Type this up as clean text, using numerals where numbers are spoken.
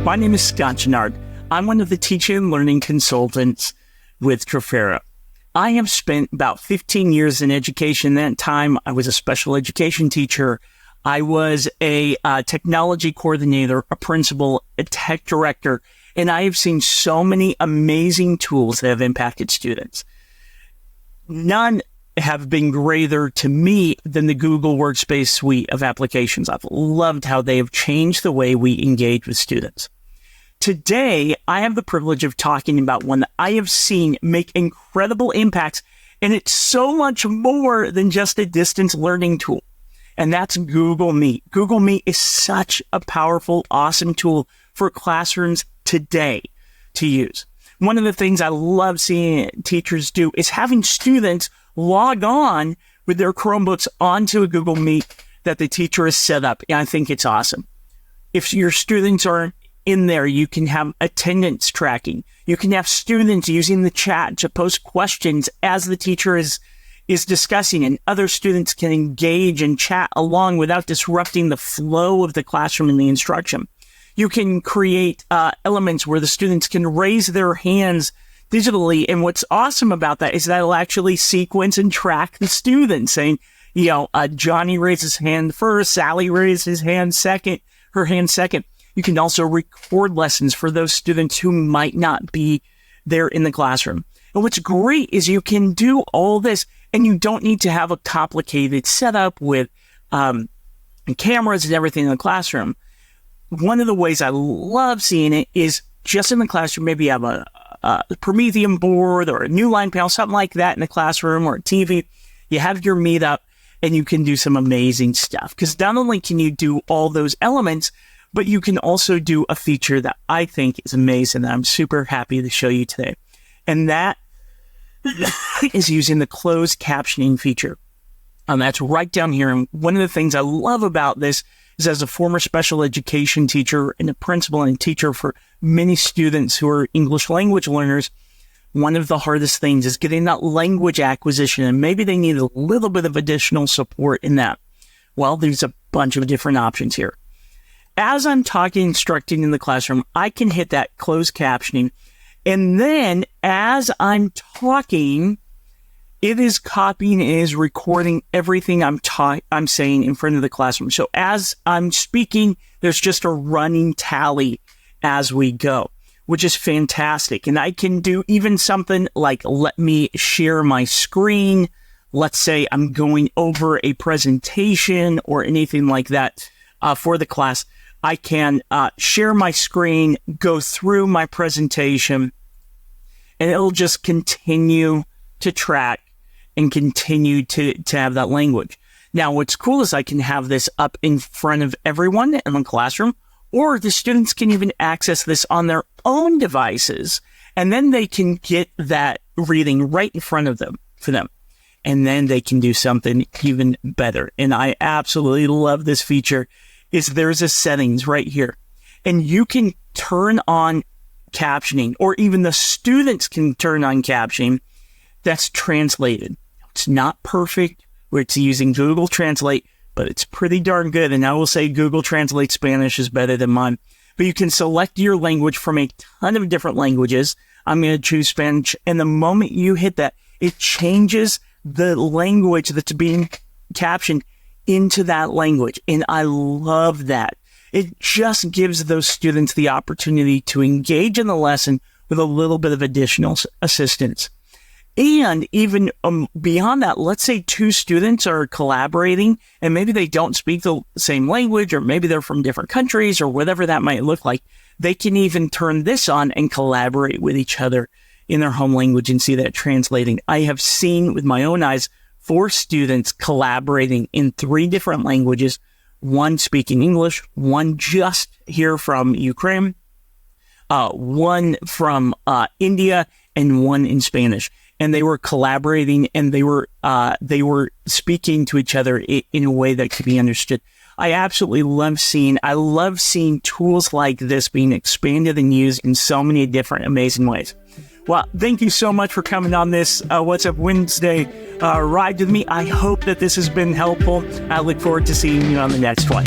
My name is Scott Gennard. I'm one of the teaching and learning consultants with Trafera. I have spent about 15 years in education. That time, I was a special education teacher. I was a technology coordinator, a principal, a tech director, and I have seen so many amazing tools that have impacted students. None have been greater to me than the Google Workspace suite of applications. I've loved how they have changed the way we engage with students. Today, I have the privilege of talking about one that I have seen make incredible impacts, and it's so much more than just a distance learning tool, and that's Google Meet. Google Meet is such a powerful, awesome tool for classrooms today to use. One of the things I love seeing teachers do is having students log on with their Chromebooks onto a Google Meet that the teacher has set up. And I think it's awesome. If your students aren't in there, you can have attendance tracking. You can have students using the chat to post questions as the teacher is discussing, and other students can engage and chat along without disrupting the flow of the classroom and the instruction. You can create elements where the students can raise their hands digitally. And what's awesome about that is that it'll actually sequence and track the students, saying, Johnny raises his hand first, Sally raises her hand second. You can also record lessons for those students who might not be there in the classroom. And what's great is you can do all this and you don't need to have a complicated setup with cameras and everything in the classroom. One of the ways I love seeing it is just in the classroom, maybe you have a Promethean board or a new line panel, something like that in the classroom, or a TV. You have your meetup and you can do some amazing stuff. Because not only can you do all those elements, but you can also do a feature that I think is amazing that I'm super happy to show you today. And that is using the closed captioning feature. And that's right down here. And one of the things I love about this is, as a former special education teacher and a principal and a teacher for many students who are English language learners, one of the hardest things is getting that language acquisition, and maybe they need a little bit of additional support in that. Well, there's a bunch of different options here. As I'm talking, instructing in the classroom, I can hit that closed captioning, and then as I'm talking, it is copying and is recording everything I'm saying in front of the classroom. So as I'm speaking, there's just a running tally as we go, which is fantastic. And I can do even something like, let me share my screen. Let's say I'm going over a presentation or anything like that for the class. I can share my screen, go through my presentation, and it'll just continue to track and continue to have that language. Now, what's cool is I can have this up in front of everyone in the classroom, or the students can even access this on their own devices, and then they can get that reading right in front of them for them. And then they can do something even better. And I absolutely love this feature. There's a settings right here, and you can turn on captioning, or even the students can turn on captioning that's translated. It's not perfect, where it's using Google Translate, but it's pretty darn good. And I will say Google Translate Spanish is better than mine. But you can select your language from a ton of different languages. I'm going to choose Spanish. And the moment you hit that, it changes the language that's being captioned into that language. And I love that. It just gives those students the opportunity to engage in the lesson with a little bit of additional assistance. And even beyond that, let's say two students are collaborating and maybe they don't speak the same language, or maybe they're from different countries, or whatever that might look like. They can even turn this on and collaborate with each other in their home language and see that translating. I have seen with my own eyes 4 students collaborating in 3 different languages, one speaking English, one just here from Ukraine, one from India, and one in Spanish. And they were collaborating, and they were speaking to each other in a way that could be understood. I absolutely love seeing tools like this being expanded and used in so many different amazing ways. Well, thank you so much for coming on this What's Up Wednesday ride with me. I hope that this has been helpful. I look forward to seeing you on the next one.